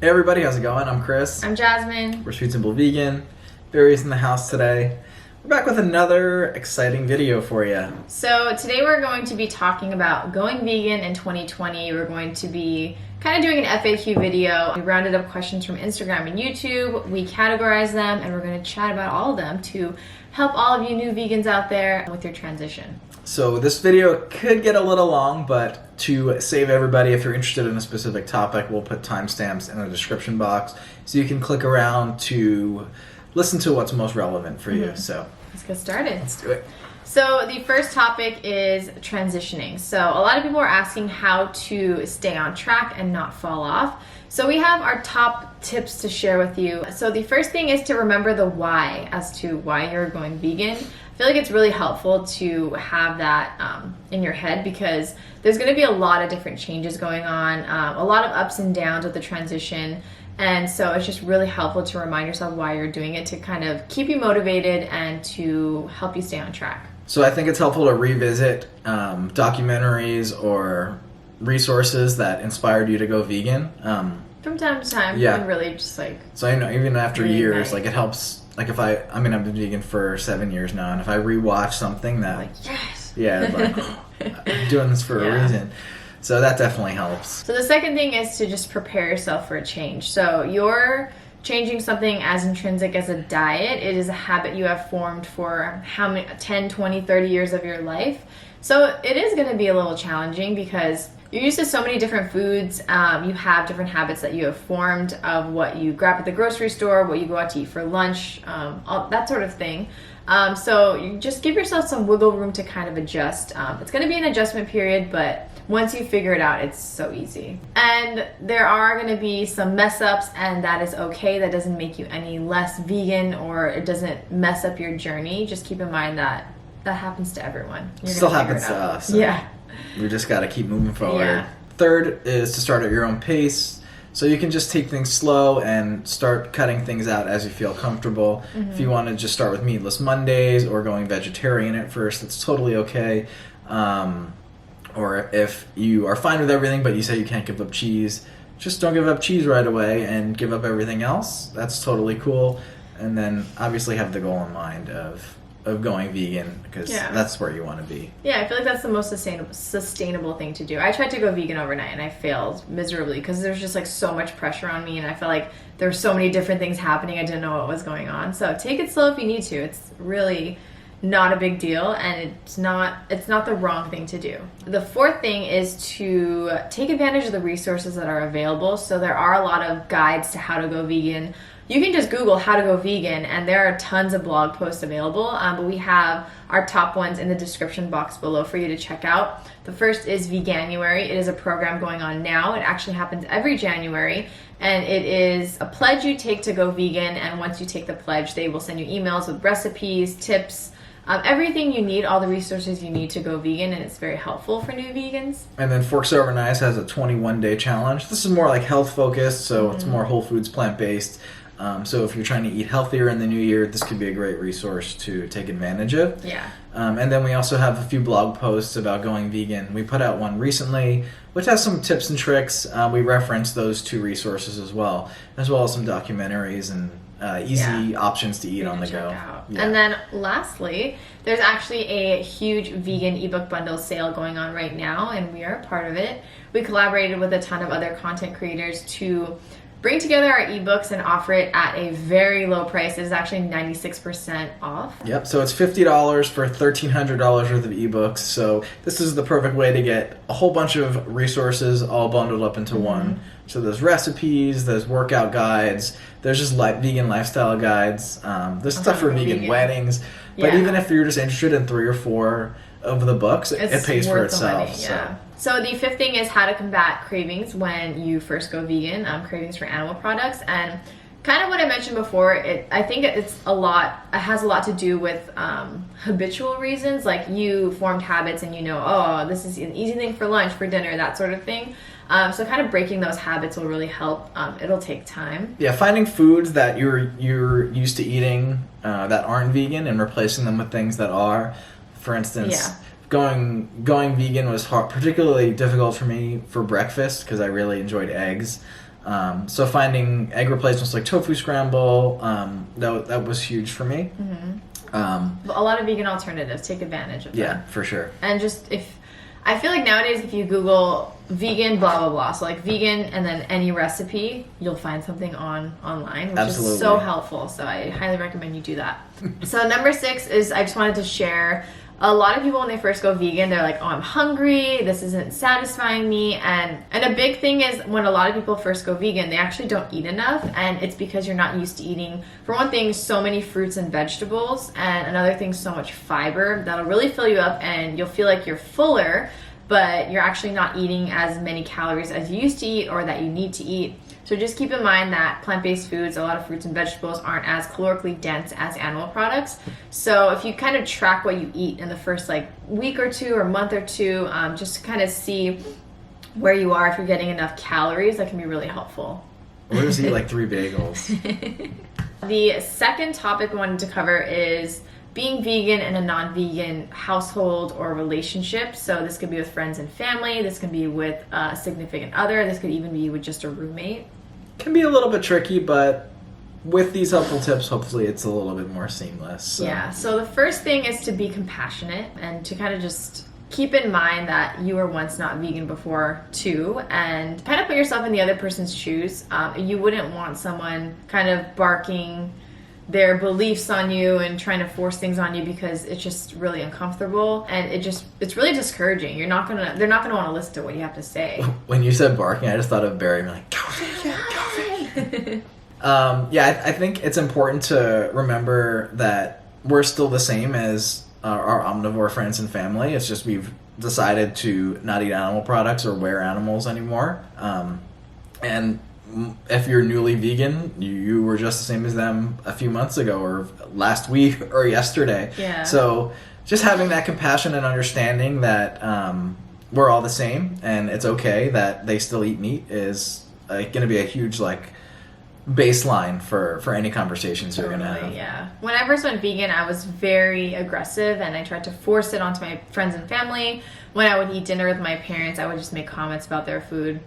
Hey everybody, how's it going? I'm Chris. I'm Jasmine. We're Sweet Simple Vegan. Barry's in the house today. We're back with another exciting video for you. So today we're going to be talking about going vegan in 2020. We're going to be kind of doing an FAQ video. We rounded up questions from Instagram and YouTube. We categorized them and we're going to chat about all of them to help all of you new vegans out there with your transition. So this video could get a little long, but to save everybody, if you're interested in a specific topic, we'll put timestamps in the description box so you can click around to listen to what's most relevant for you. So let's get started. Let's do it. So the first topic is transitioning. So a lot of people are asking how to stay on track and not fall off. So we have our top tips to share with you. So the first thing is to remember the why as to why you're going vegan. I feel like it's really helpful to have that in your head because there's going to be a lot of different changes going on, a lot of ups and downs with the transition. And so it's just really helpful to remind yourself why you're doing it to kind of keep you motivated and to help you stay on track. So I think it's helpful to revisit documentaries or resources that inspired you to go vegan. From time to time, yeah. And really just like... So I know even after really years, nice. like it helps. Like if I've been vegan for 7 years now, and if I rewatch something that, like, yes! Yeah, it's like, I'm doing this for a reason. So that definitely helps. So the second thing is to just prepare yourself for a change. So you're changing something as intrinsic as a diet. It is a habit you have formed for how many, 10, 20, 30 years of your life. So it is going to be a little challenging because you're used to so many different foods. You have different habits that you have formed of what you grab at the grocery store, what you go out to eat for lunch, all, that sort of thing. So you just give yourself some wiggle room to kind of adjust. It's going to be an adjustment period, but once you figure it out, it's so easy. And there are going to be some mess ups, and that is okay. That doesn't make you any less vegan, or it doesn't mess up your journey. Just keep in mind that that happens to everyone. It still happens to us. Yeah. We just got to keep moving forward. Yeah. Third is to start at your own pace. So you can just take things slow and start cutting things out as you feel comfortable. Mm-hmm. If you want to just start with meatless Mondays or going vegetarian at first, that's totally okay. Or if you are fine with everything but you say you can't give up cheese, just don't give up cheese right away and give up everything else. That's totally cool. And then obviously have the goal in mind of going vegan because that's where you want to be. Yeah, I feel like that's the most sustainable thing to do. I tried to go vegan overnight and I failed miserably because there's just like so much pressure on me and I felt like there were so many different things happening. I didn't know what was going on. So take it slow if you need to. It's really not a big deal and it's not the wrong thing to do. The fourth thing is to take advantage of the resources that are available. So there are a lot of guides to how to go vegan. You can just Google how to go vegan and there are tons of blog posts available, but we have our top ones in the description box below for you to check out. The first is Veganuary. It is a program going on now. It actually happens every January and it is a pledge you take to go vegan, and once you take the pledge they will send you emails with recipes, tips, everything you need, all the resources you need to go vegan, and it's very helpful for new vegans. And then Forks Over Knives has a 21-day challenge. This is more like health focused, so it's more whole foods, plant-based. So if you're trying to eat healthier in the new year, this could be a great resource to take advantage of. Yeah. And then we also have a few blog posts about going vegan. We put out one recently, which has some tips and tricks. We reference those two resources as well as some documentaries and easy options to eat on the go. Yeah. And then lastly, there's actually a huge vegan ebook bundle sale going on right now, and we are a part of it. We collaborated with a ton of other content creators to bring together our ebooks and offer it at a very low price. It is actually 96% off. Yep, so it's $50 for $1,300 worth of ebooks. So this is the perfect way to get a whole bunch of resources all bundled up into one. So there's recipes, there's workout guides, there's just vegan lifestyle guides, there's stuff for vegan weddings. But even if you're just interested in 3 or 4 of the books, it pays for itself. So the fifth thing is how to combat cravings when you first go vegan, cravings for animal products. And kind of what I mentioned before, I think it has a lot to do with habitual reasons, like you formed habits and you know, oh, this is an easy thing for lunch, for dinner, that sort of thing. So kind of breaking those habits will really help. It'll take time. Yeah, finding foods that you're used to eating that aren't vegan and replacing them with things that are. For instance, going vegan was particularly difficult for me for breakfast because I really enjoyed eggs. So finding egg replacements like tofu scramble, that was huge for me. But a lot of vegan alternatives, take advantage of them. Yeah, for sure. And just I feel like nowadays if you Google vegan blah blah blah, so like vegan and then any recipe, you'll find something online, which is so helpful. So I highly recommend you do that. So number 6 is, I just wanted to share, a lot of people when they first go vegan, they're like, oh, I'm hungry, this isn't satisfying me. And a big thing is when a lot of people first go vegan, they actually don't eat enough. And it's because you're not used to eating, for one thing, so many fruits and vegetables. And another thing, so much fiber that'll really fill you up and you'll feel like you're fuller, but you're actually not eating as many calories as you used to eat or that you need to eat. So just keep in mind that plant-based foods, a lot of fruits and vegetables, aren't as calorically dense as animal products. So if you kind of track what you eat in the first like week or two or month or two, just to kind of see where you are, if you're getting enough calories, that can be really helpful. Or just eat like 3 bagels. The second topic we wanted to cover is being vegan in a non-vegan household or relationship. So this could be with friends and family, this can be with a significant other, this could even be with just a roommate. Can be a little bit tricky, but with these helpful tips, hopefully it's a little bit more seamless. So. Yeah, so the first thing is to be compassionate and to kind of just keep in mind that you were once not vegan before too, and kind of put yourself in the other person's shoes. You wouldn't want someone kind of barking their beliefs on you and trying to force things on you because it's just really uncomfortable and it's really discouraging. They're not gonna want to listen to what you have to say. When you said barking, I just thought of Barry being like, go vegan. I think it's important to remember that we're still the same as our omnivore friends and family. It's just we've decided to not eat animal products or wear animals anymore. And if you're newly vegan, you were just the same as them a few months ago or last week or yesterday. Yeah. So just having that compassion and understanding that we're all the same and it's okay that they still eat meat is going to be a huge baseline for any conversations you're going to have. Yeah. When I first went vegan, I was very aggressive and I tried to force it onto my friends and family. When I would eat dinner with my parents, I would just make comments about their food.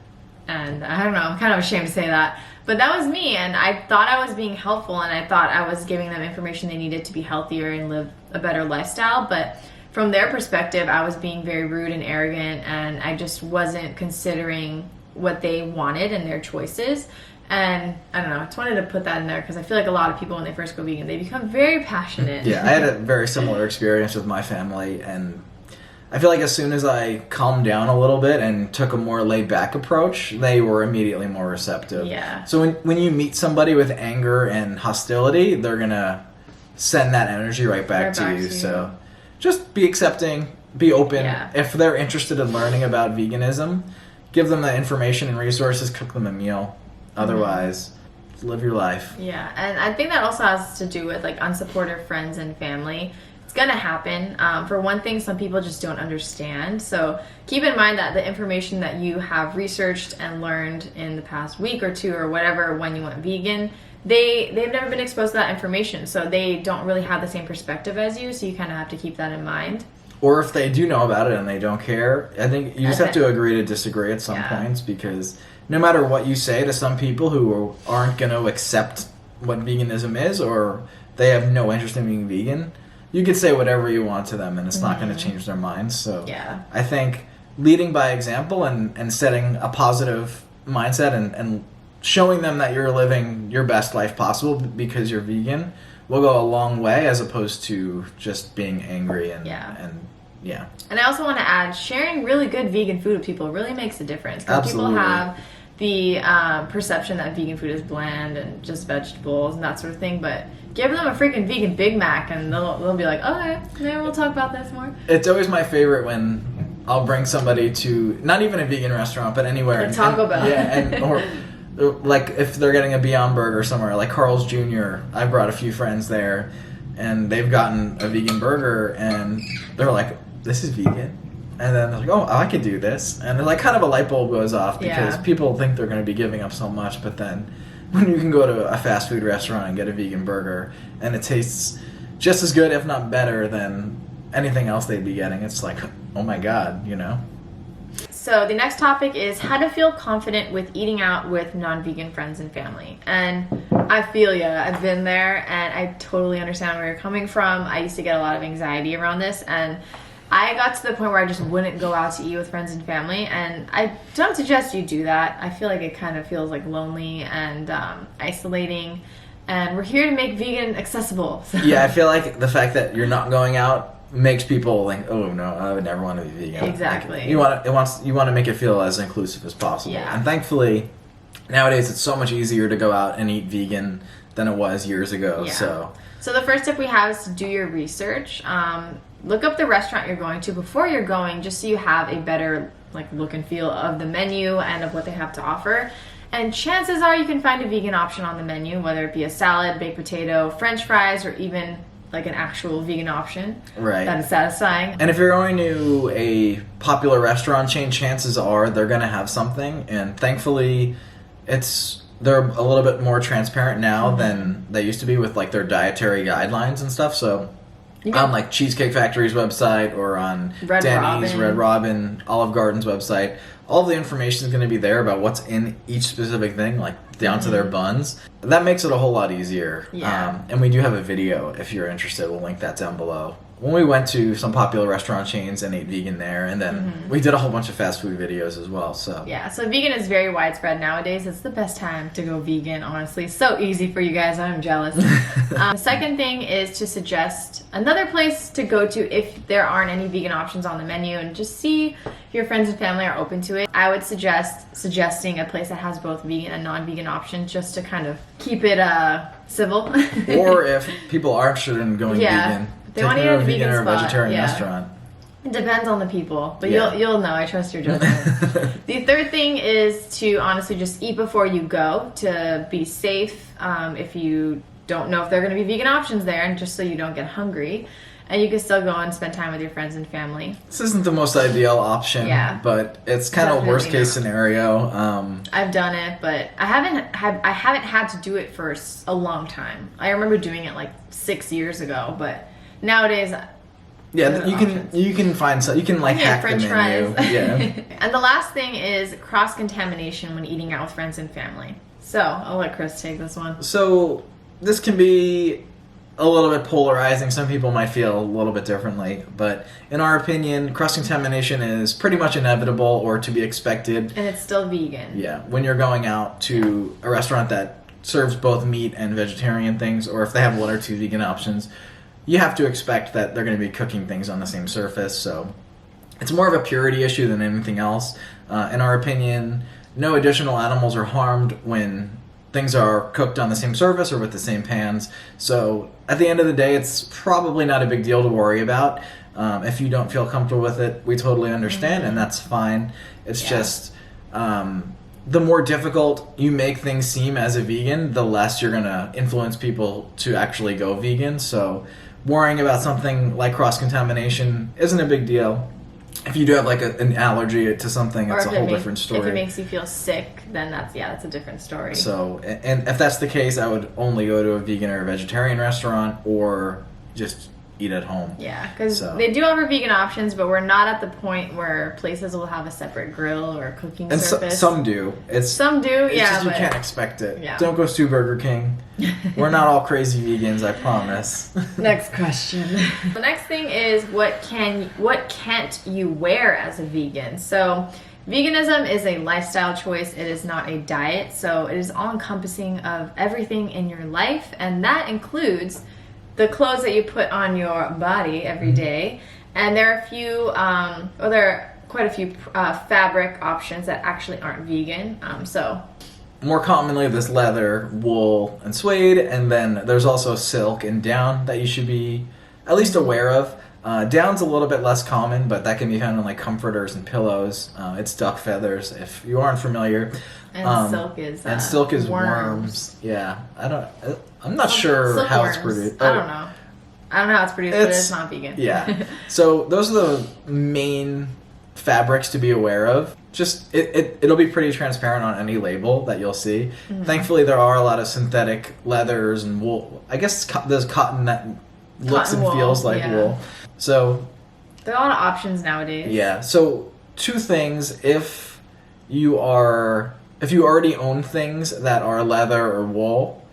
And I don't know, I'm kind of ashamed to say that. But that was me, and I thought I was being helpful, and I thought I was giving them information they needed to be healthier and live a better lifestyle. But from their perspective, I was being very rude and arrogant, and I just wasn't considering what they wanted and their choices. And I don't know, I just wanted to put that in there because I feel like a lot of people when they first go vegan, they become very passionate. Yeah, I had a very similar experience with my family, and I feel like as soon as I calmed down a little bit and took a more laid-back approach, they were immediately more receptive. Yeah. So when you meet somebody with anger and hostility, they're going to send that energy right back to you. So just be accepting, be open. Yeah. If they're interested in learning about veganism, give them the information and resources, cook them a meal. Otherwise, live your life. Yeah, and I think that also has to do with unsupportive friends and family. It's gonna happen. For one thing, some people just don't understand. So keep in mind that the information that you have researched and learned in the past week or two or whatever when you went vegan, they've never been exposed to that information. So they don't really have the same perspective as you. So you kind of have to keep that in mind. Or if they do know about it and they don't care, I think you just have to agree to disagree at some points, because no matter what you say to some people who aren't going to accept what veganism is, or they have no interest in being vegan, you can say whatever you want to them and it's not going to change their minds. So I think leading by example and setting a positive mindset and showing them that you're living your best life possible because you're vegan will go a long way, as opposed to just being angry and And I also want to add, sharing really good vegan food with people really makes a difference. Because Absolutely. people have the perception that vegan food is bland and just vegetables and that sort of thing, but give them a freaking vegan Big Mac and they'll be like, okay, maybe we'll talk about this more. It's always my favorite when I'll bring somebody to, not even a vegan restaurant, but anywhere. Like Taco Bell. Yeah, or like if they're getting a Beyond Burger somewhere, like Carl's Jr., I brought a few friends there, and they've gotten a vegan burger, and they're like, this is vegan. And then they're like, oh, I could do this. And then kind of a light bulb goes off, because people think they're going to be giving up so much, but then when you can go to a fast food restaurant and get a vegan burger, and it tastes just as good, if not better, than anything else they'd be getting, it's like, oh my God, So So the next topic is how to feel confident with eating out with non-vegan friends and family. And I feel ya. I've been there, and I totally understand where you're coming from. I used to get a lot of anxiety around this, and I got to the point where I just wouldn't go out to eat with friends and family, and I don't suggest you do that. I feel like it kind of feels like lonely and isolating, and we're here to make vegan accessible. So. Yeah, I feel like the fact that you're not going out makes people like, oh no, I would never want to be vegan. Exactly. Like, you want to make it feel as inclusive as possible. Yeah. And thankfully, nowadays it's so much easier to go out and eat vegan than it was years ago. Yeah. So the first step we have is to do your research. Look up the restaurant you're going to before you're going, just so you have a better like look and feel of the menu and of what they have to offer. And chances are you can find a vegan option on the menu, whether it be a salad, baked potato, French fries, or even like an actual vegan option that is satisfying. And if you're going to a popular restaurant chain, chances are they're going to have something. And thankfully, they're a little bit more transparent now than they used to be with like their dietary guidelines and stuff. So on like Cheesecake Factory's website or on Denny's, Red Robin, Olive Garden's website, all the information is going to be there about what's in each specific thing, like down to their buns. That makes it a whole lot easier. Yeah. And we do have a video if you're interested. We'll link that down below. When we went to some popular restaurant chains and ate vegan there, and then we did a whole bunch of fast food videos as well. So vegan is very widespread nowadays. It's the best time to go vegan, honestly. So easy for you guys. I'm jealous. The second thing is to suggest another place to go to if there aren't any vegan options on the menu, and just see if your friends and family are open to it. I would suggesting a place that has both vegan and non-vegan options, just to kind of keep it civil. Or if people are interested in going vegan, they want to eat at a vegan or spot. vegetarian restaurant. It depends on the people, but you'll know. I trust your judgment. The third thing is to honestly just eat before you go, to be safe. If you don't know if there are going to be vegan options there, and just so you don't get hungry, and you can still go and spend time with your friends and family. This isn't the most ideal option, but it's kind of worst case scenario. I've done it, but I haven't had to do it for a long time. I remember doing it like 6 years ago, but nowadays, you can find some. You can like hack French the menu. fries. Yeah. And the last thing is cross-contamination when eating out with friends and family. So I'll let Chris take this one. So this can be a little bit polarizing. Some people might feel a little bit differently, but in our opinion, cross-contamination is pretty much inevitable or to be expected. And it's still vegan. Yeah, when you're going out to a restaurant that serves both meat and vegetarian things, or if they have one or two vegan options, you have to expect that they're going to be cooking things on the same surface. So it's more of a purity issue than anything else. In our opinion, no additional animals are harmed when things are cooked on the same surface or with the same pans. So at the end of the day, it's probably not a big deal to worry about. If you don't feel comfortable with it, we totally understand, and that's fine. It's just the more difficult you make things seem as a vegan, the less you're going to influence people to actually go vegan. So worrying about something like cross-contamination isn't a big deal. If you do have like an allergy to something, it's a whole different story. If it makes you feel sick, then that's a different story. So, and if that's the case, I would only go to a vegan or a vegetarian restaurant, or just eat at home. Yeah, because they do offer vegan options, but we're not at the point where places will have a separate grill or cooking surface. And some do. Some do, it's yeah. Just you can't expect it. Yeah. Don't go to Burger King. We're not all crazy vegans, I promise. Next question. The next thing is what can't you wear as a vegan? So veganism is a lifestyle choice. It is not a diet. So it is all encompassing of everything in your life, and that includes the clothes that you put on your body every day. And there are quite a few fabric options that actually aren't vegan. More commonly, this leather, wool, and suede, and then there's also silk and down that you should be at least aware of. Down's a little bit less common, but that can be found in like comforters and pillows. It's duck feathers, if you aren't familiar. And silk is worms. Yeah, I'm not sure how it's produced. I don't know how it's produced, but it's not vegan. Yeah. So those are the main fabrics to be aware of. Just it'll be pretty transparent on any label that you'll see. Mm-hmm. Thankfully, there are a lot of synthetic leathers and wool. I guess there's cotton that looks and feels like wool. So there are a lot of options nowadays. Yeah. So two things. If you already own things that are leather or wool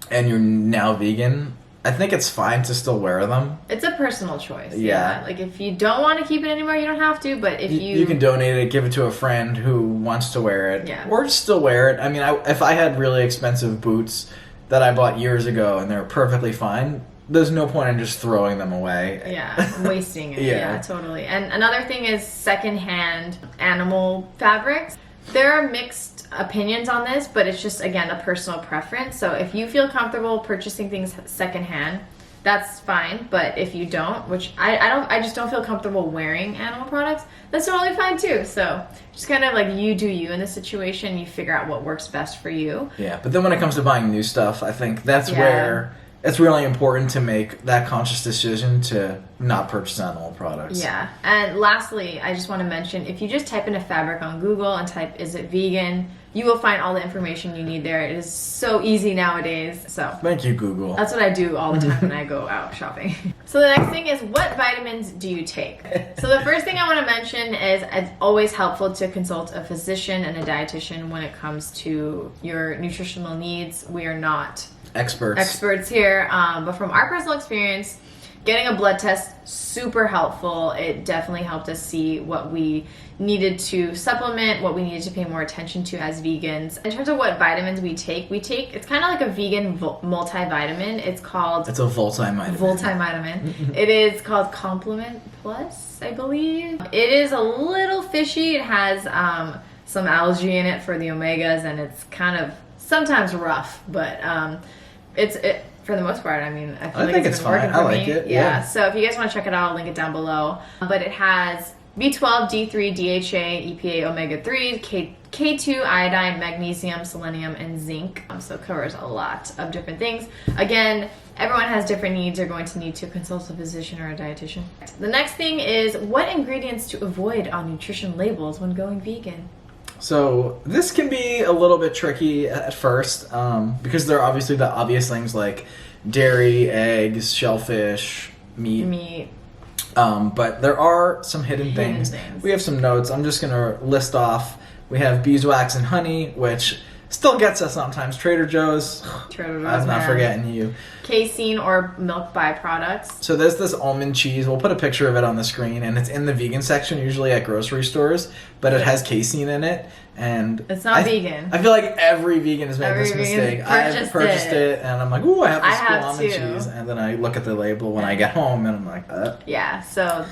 and you're now vegan, I think it's fine to still wear them. It's a personal choice. Yeah. Like if you don't want to keep it anymore, you don't have to. But if you can donate it, give it to a friend who wants to wear it, or still wear it. I mean, if I had really expensive boots that I bought years ago and they're perfectly fine, there's no point in just throwing them away. Yeah, wasting it. Yeah, totally. And another thing is secondhand animal fabrics. There are mixed opinions on this, but it's just, again, a personal preference. So if you feel comfortable purchasing things secondhand, that's fine. But if you don't, which I just don't feel comfortable wearing animal products, that's totally fine too. So just kind of like you do you in this situation, you figure out what works best for you. Yeah, but then when it comes to buying new stuff, I think that's where it's really important to make that conscious decision to not purchase animal products. Yeah. And lastly, I just want to mention, if you just type in a fabric on Google and type, is it vegan? You will find all the information you need there. It is so easy nowadays. So thank you, Google. That's what I do all the time when I go out shopping. So the next thing is, what vitamins do you take? So the first thing I want to mention is it's always helpful to consult a physician and a dietitian when it comes to your nutritional needs. We are not experts here, but from our personal experience, getting a blood test, super helpful. It definitely helped us see what we needed to supplement, what we needed to pay more attention to as vegans. In terms of what vitamins we take, it's kind of like a vegan multivitamin. It's a multivitamin. It is called Complement Plus, I believe. It is a little fishy. It has some algae in it for the omegas, and it's kind of sometimes rough, but it's for the most part. I mean, I feel like it's been working for me. I like it. Yeah. So if you guys want to check it out, I'll link it down below. But it has B12, D3, DHA, EPA, omega-3, K2, iodine, magnesium, selenium, and zinc. So it covers a lot of different things. Again, everyone has different needs. They're going to need to consult a physician or a dietitian. The next thing is what ingredients to avoid on nutrition labels when going vegan. So this can be a little bit tricky at first because there are obviously the obvious things like dairy, eggs, shellfish, meat. But there are some hidden things. We have some notes. I'm just going to list off. We have beeswax and honey, which still gets us sometimes. Trader Joe's. I'm not forgetting you. Casein or milk byproducts. So there's this almond cheese. We'll put a picture of it on the screen, and it's in the vegan section, usually at grocery stores, but it has casein in it. And it's not vegan. I feel like every vegan has made this mistake. I have purchased it, and I'm like, ooh, I have this cool almond cheese. And then I look at the label when I get home, and I'm like, Yeah, so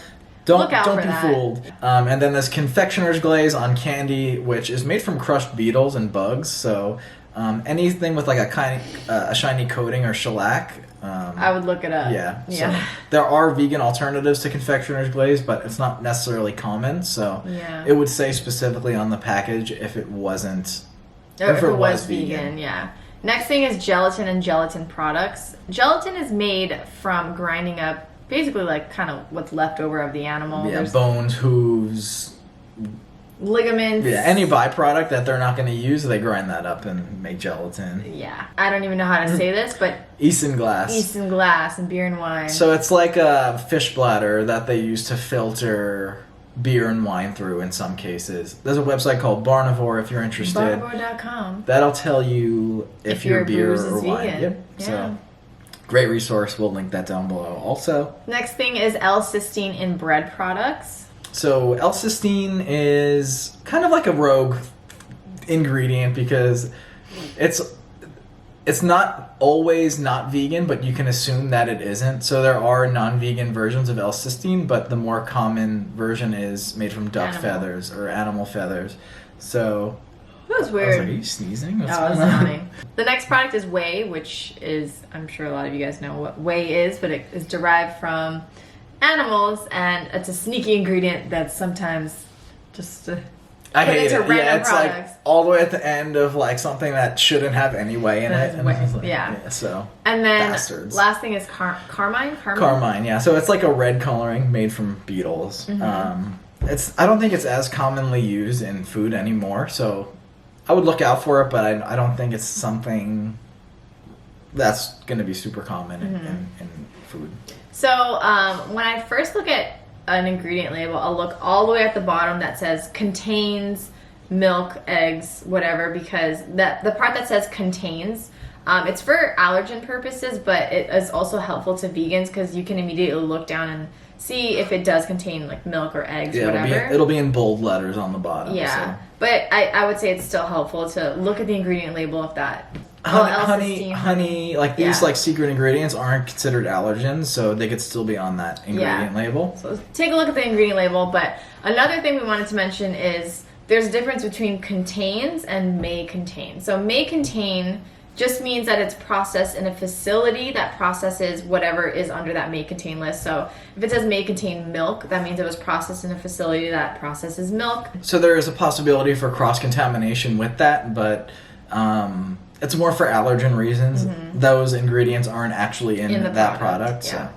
don't be fooled. And then there's confectioner's glaze on candy, which is made from crushed beetles and bugs. So anything with like a shiny coating or shellac. I would look it up. Yeah. So there are vegan alternatives to confectioner's glaze, but it's not necessarily common. So it would say specifically on the package if it wasn't. Or if it was vegan. Yeah. Next thing is gelatin and gelatin products. Gelatin is made from grinding up basically like kind of what's left over of the animal. Yeah, there's bones, hooves, ligaments. Yeah, any byproduct that they're not going to use, they grind that up and make gelatin. Yeah. I don't even know how to say this, but isinglass and beer and wine. So it's like a fish bladder that they use to filter beer and wine through in some cases. There's a website called Barnivore if you're interested. Barnivore.com. That'll tell you if your beer or wine. Vegan. Yep. Yeah. So great resource. We'll link that down below also. Next thing is L-cysteine in bread products. So L-cysteine is kind of like a rogue ingredient because it's not always not vegan, but you can assume that it isn't. So there are non-vegan versions of L-cysteine, but the more common version is made from duck feathers or animal feathers. So that was weird. I was like, are you sneezing? What's going on? The next product is whey, which is, I'm sure a lot of you guys know what whey is, but it is derived from animals, and it's a sneaky ingredient that's sometimes just I hate it. Yeah, it's products. Like all the way at the end of like something that shouldn't have any whey in it. Like, so and then bastards. Last thing is carmine. Carmine, yeah. So it's like a red coloring made from beetles. Mm-hmm. I don't think it's as commonly used in food anymore. So I would look out for it, but I don't think it's something that's going to be super common in food. So when I first look at an ingredient label, I'll look all the way at the bottom that says contains milk, eggs, whatever, because the part that says contains, it's for allergen purposes, but it is also helpful to vegans because you can immediately look down and see if it does contain like milk or eggs, or whatever. It'll be in bold letters on the bottom. Yeah, so. But I would say it's still helpful to look at the ingredient label if that. Honey, like these like secret ingredients aren't considered allergens, so they could still be on that ingredient label. So take a look at the ingredient label. But another thing we wanted to mention is there's a difference between contains and may contain. So may contain just means that it's processed in a facility that processes whatever is under that may contain list. So if it says may contain milk, that means it was processed in a facility that processes milk. So there is a possibility for cross-contamination with that, but it's more for allergen reasons. Mm-hmm. Those ingredients aren't actually in that product. Yeah.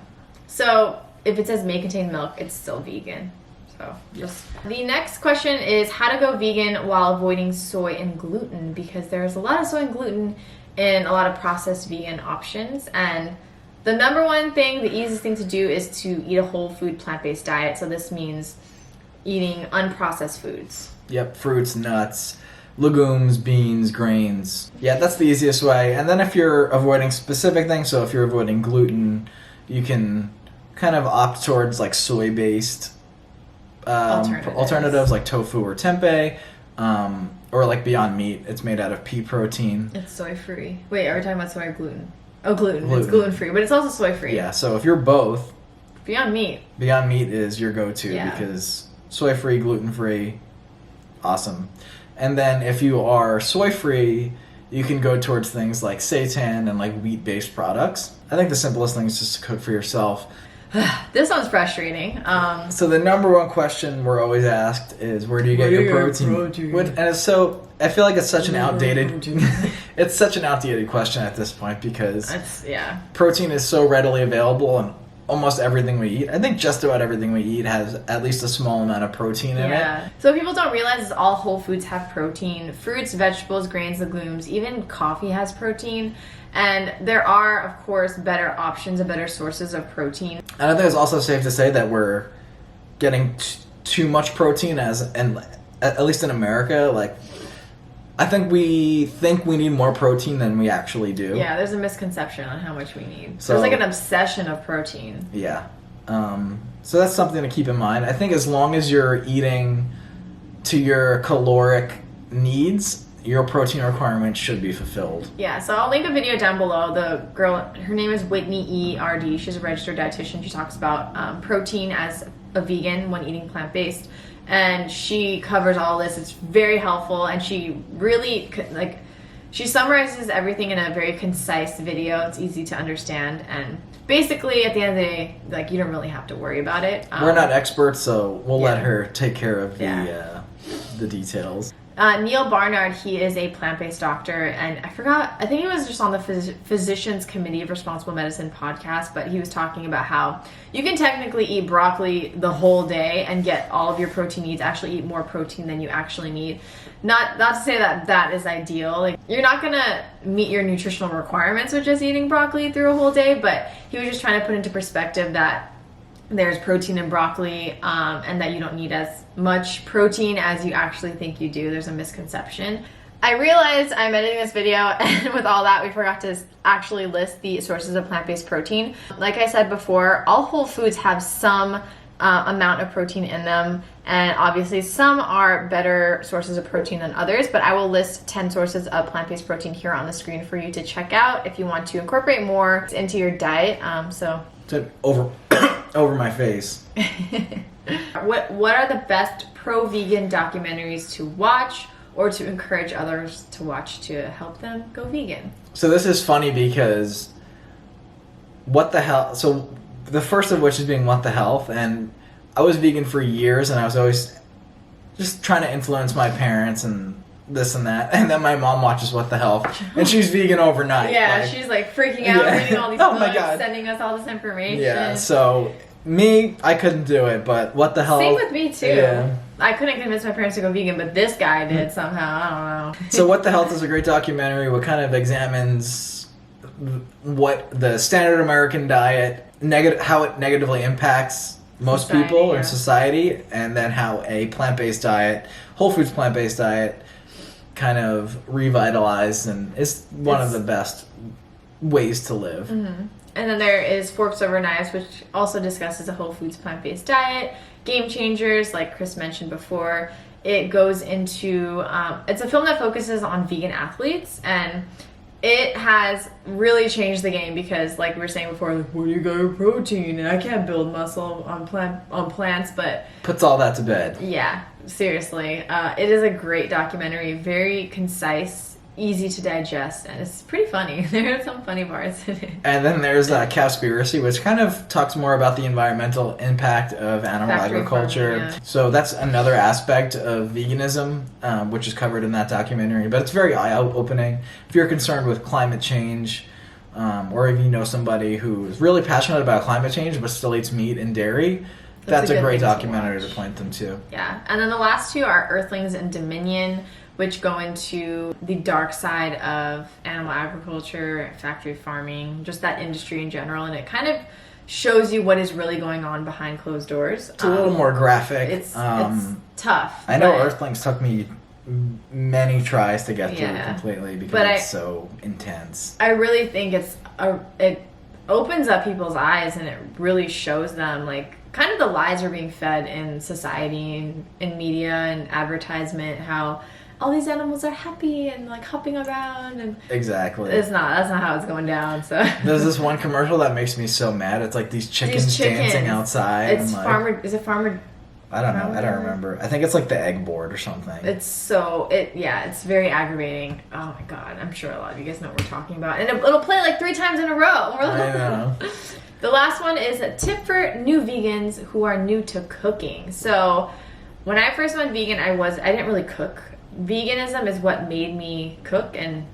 So if it says may contain milk, it's still vegan. So The next question is how to go vegan while avoiding soy and gluten, because there's a lot of soy and gluten in a lot of processed vegan options. And the number one thing, the easiest thing to do is to eat a whole food plant-based diet. So this means eating unprocessed foods. Yep, fruits, nuts, legumes, beans, grains. Yeah, that's the easiest way. And then if you're avoiding specific things, so if you're avoiding gluten, you can kind of opt towards like soy-based alternatives like tofu or tempeh, or like Beyond Meat. It's made out of pea protein. It's soy-free. Wait, are we talking about soy or gluten? Oh, gluten. It's gluten-free, but it's also soy-free. Yeah, so if you're both... Beyond Meat is your go-to because soy-free, gluten-free, awesome. And then if you are soy-free, you can go towards things like seitan and like wheat-based products. I think the simplest thing is just to cook for yourself. This one's frustrating. So the number one question we're always asked is, where do you get your protein? And it's so, I feel like it's such an outdated, it's such an outdated question at this point because protein is so readily available in almost everything we eat. I think just about everything we eat has at least a small amount of protein in it. So what people don't realize is all whole foods have protein. Fruits, vegetables, grains, legumes, even coffee has protein. And there are, of course, better options and better sources of protein. And I think it's also safe to say that we're getting too much protein at least in America. Like, I think we need more protein than we actually do. Yeah, there's a misconception on how much we need. So, there's like an obsession of protein. Yeah. So that's something to keep in mind. I think as long as you're eating to your caloric needs, your protein requirements should be fulfilled. Yeah, so I'll link a video down below. The girl, her name is Whitney E.R.D. She's a registered dietitian. She talks about protein as a vegan when eating plant-based. And she covers all this. It's very helpful. And she really, she summarizes everything in a very concise video. It's easy to understand. And basically, at the end of the day, you don't really have to worry about it. We're not experts, so we'll let her take care of the details. Neil Barnard, he is a plant-based doctor, and I think he was just on the Physicians Committee of Responsible Medicine podcast, but he was talking about how you can technically eat broccoli the whole day and get all of your protein needs, actually eat more protein than you actually need. Not to say that is ideal. You're not going to meet your nutritional requirements with just eating broccoli through a whole day, but he was just trying to put into perspective that there's protein in broccoli, and that you don't need as much protein as you actually think you do. There's a misconception. I realized I'm editing this video, and with all that, we forgot to actually list the sources of plant-based protein. Like I said before, all whole foods have some amount of protein in them, and obviously some are better sources of protein than others, but I will list 10 sources of plant-based protein here on the screen for you to check out if you want to incorporate more into your diet. Over my face. What are the best pro-vegan documentaries to watch or to encourage others to watch to help them go vegan? So this is funny because what the hell? So the first of which is being What the Health, and I was vegan for years, and I was always just trying to influence my parents and this and that, and then my mom watches What the Health, and she's vegan overnight. Yeah, she's freaking out, reading all these books, sending us all this information. Yeah, so me, I couldn't do it, but What the Health. Same with me too. Yeah. I couldn't convince my parents to go vegan, but this guy did somehow. I don't know. So What the Health is a great documentary. What kind of examines what the standard American diet, how it negatively impacts most Society, people or yeah. in society, and then how a plant-based diet, whole foods plant-based diet, kind of revitalized and is one of the best ways to live. Mm-hmm. And then there is Forks Over Knives, which also discusses a whole foods plant-based diet, game changers, like Chris mentioned before. It goes into, it's a film that focuses on vegan athletes, and it has really changed the game because, like we were saying before, like, where do you get your protein? And I can't build muscle on plants, but Puts all that to bed. yeah, seriously. It is a great documentary, very concise, easy to digest, and it's pretty funny. There are some funny parts in it. And then there's Cowspiracy, which kind of talks more about the environmental impact of animal Factory agriculture. farming, yeah. So that's another aspect of veganism, which is covered in that documentary. But it's very eye-opening. If you're concerned with climate change, or if you know somebody who's really passionate about climate change but still eats meat and dairy, that's a good great thing to documentary to watch. point them to. Yeah, and then the last two are Earthlings and Dominion, which go into the dark side of animal agriculture, factory farming, just that industry in general, and it kind of shows you what is really going on behind closed doors. It's a little more graphic. It's tough. I know but Earthlings took me many tries to get through Yeah. completely because But it's so intense. I really think it opens up people's eyes, and it really shows them like kind of the lies are being fed in society and in media and advertisement, how all these animals are happy and like hopping around, and Exactly. that's not how it's going down. So There's this one commercial that makes me so mad. It's like these chickens dancing outside. It's I'm like, farmer. Is it farmer? I don't know. I don't remember. I think it's like the egg board or something. It's very aggravating. Oh my god, I'm sure a lot of you guys know what we're talking about, and it'll play like 3 times in a row. I know. The last one is a tip for new vegans who are new to cooking. So when I first went vegan, I didn't really cook. Veganism is what made me cook and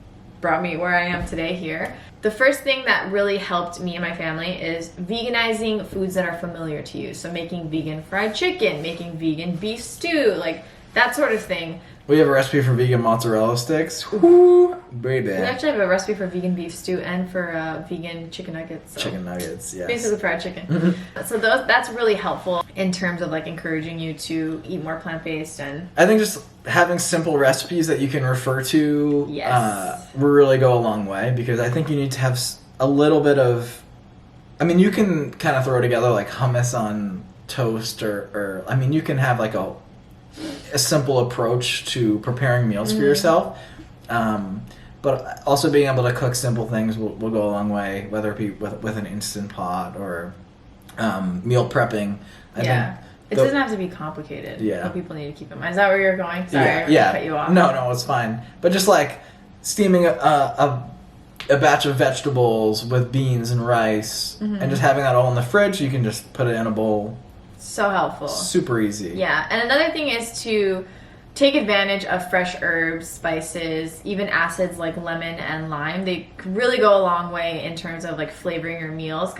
brought me where I am today here. The first thing that really helped me and my family is veganizing foods that are familiar to you. So making vegan fried chicken, making vegan beef stew, like that sort of thing. We have a recipe for vegan mozzarella sticks. Woo, baby. We actually have a recipe for vegan beef stew and for vegan chicken nuggets. So Chicken nuggets, yes. basically fried chicken. So that's really helpful in terms of like encouraging you to eat more plant-based. And I think just having simple recipes that you can refer to Yes. will really go a long way, because I think you need to have a little bit of... I mean, you can kind of throw together like hummus on toast, or I mean, you can have like a simple approach to preparing meals for yourself. But also being able to cook simple things will go a long way, whether it be with an Instant Pot or meal prepping. I think it doesn't have to be complicated. Yeah. What people need to keep in mind. Is that where you're going? Sorry, I cut you off. No, it's fine. But just like steaming a batch of vegetables with beans and rice, and just having that all in the fridge, you can just put it in a bowl. So helpful. Super easy. Yeah, and another thing is to take advantage of fresh herbs, spices, even acids like lemon and lime. They could really go a long way in terms of like flavoring your meals,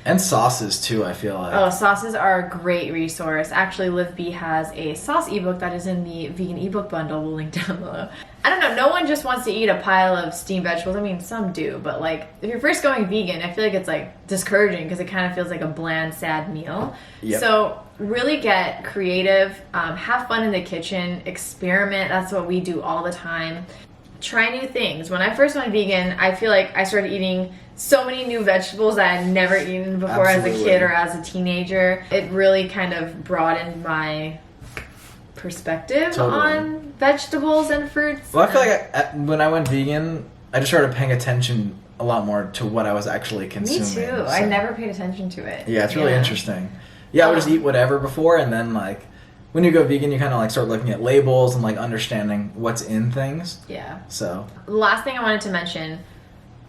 And sauces too, I feel like. sauces are a great resource. Actually, Liv B has a sauce ebook that is in the vegan ebook bundle. We'll link down below. I don't know, no one just wants to eat a pile of steamed vegetables. I mean, some do, but like if you're first going vegan, I feel like it's like discouraging because it kind of feels like a bland, sad meal. Yep. So really get creative, have fun in the kitchen, experiment. That's what we do all the time. Try new things. When I first went vegan, I feel like I started eating so many new vegetables that I had never eaten before as a kid or as a teenager. It really kind of broadened my perspective on vegetables and fruits. Well, I feel like when I went vegan, I just started paying attention a lot more to what I was actually consuming. Me too. So, I never paid attention to it. Yeah, it's really interesting. Yeah, I would just eat whatever before, and then like when you go vegan, you kind of like start looking at labels and like understanding what's in things. Yeah. So The last thing I wanted to mention,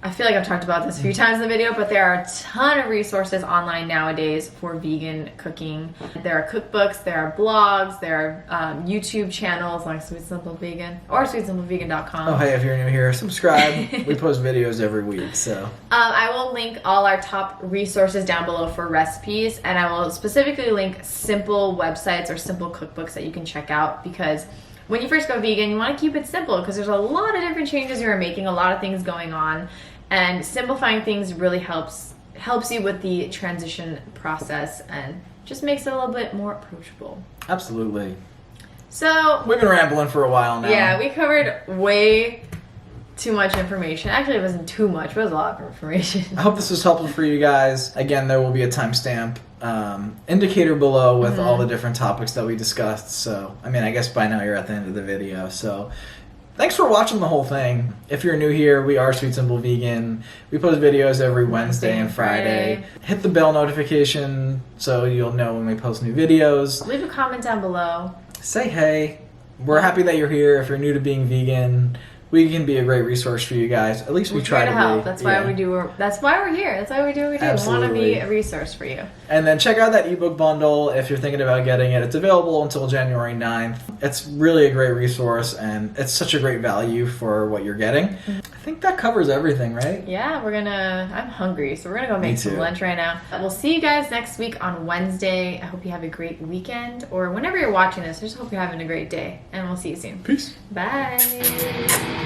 I feel like I've talked about this a few times in the video, but there are a ton of resources online nowadays for vegan cooking. There are cookbooks, there are blogs, there are YouTube channels like Sweet Simple Vegan or sweetsimplevegan.com. oh hey, if you're new here, subscribe. We post videos every week, so I will link all our top resources down below for recipes, and I will specifically link simple websites or simple cookbooks that you can check out, because when you first go vegan, you want to keep it simple because there's a lot of different changes you're making, a lot of things going on, and simplifying things really helps you with the transition process and just makes it a little bit more approachable. Absolutely. So We've been rambling for a while now. yeah, we covered way too much information. Actually, it wasn't too much, but it was a lot of information. I hope this was helpful for you guys. Again, there will be a timestamp indicator below with all the different topics that we discussed. So, I mean, I guess by now you're at the end of the video. So, thanks for watching the whole thing. If you're new here, we are Sweet Simple Vegan. We post videos every Wednesday and Friday. Hit the bell notification so you'll know when we post new videos. Leave a comment down below. Say hey. We're happy that you're here. If you're new to being vegan, we can be a great resource for you guys. At least we try to help. be. That's why we do. That's why we're here. That's why we do what we do. Absolutely. We want to be a resource for you. And then check out that ebook bundle if you're thinking about getting it. It's available until January 9th. It's really a great resource, and it's such a great value for what you're getting. I think that covers everything, right? Yeah, I'm hungry, so we're gonna go Me make some too. lunch right now. We'll see you guys next week on Wednesday. I hope you have a great weekend, or whenever you're watching this, I just hope you're having a great day, and we'll see you soon. Peace. Bye.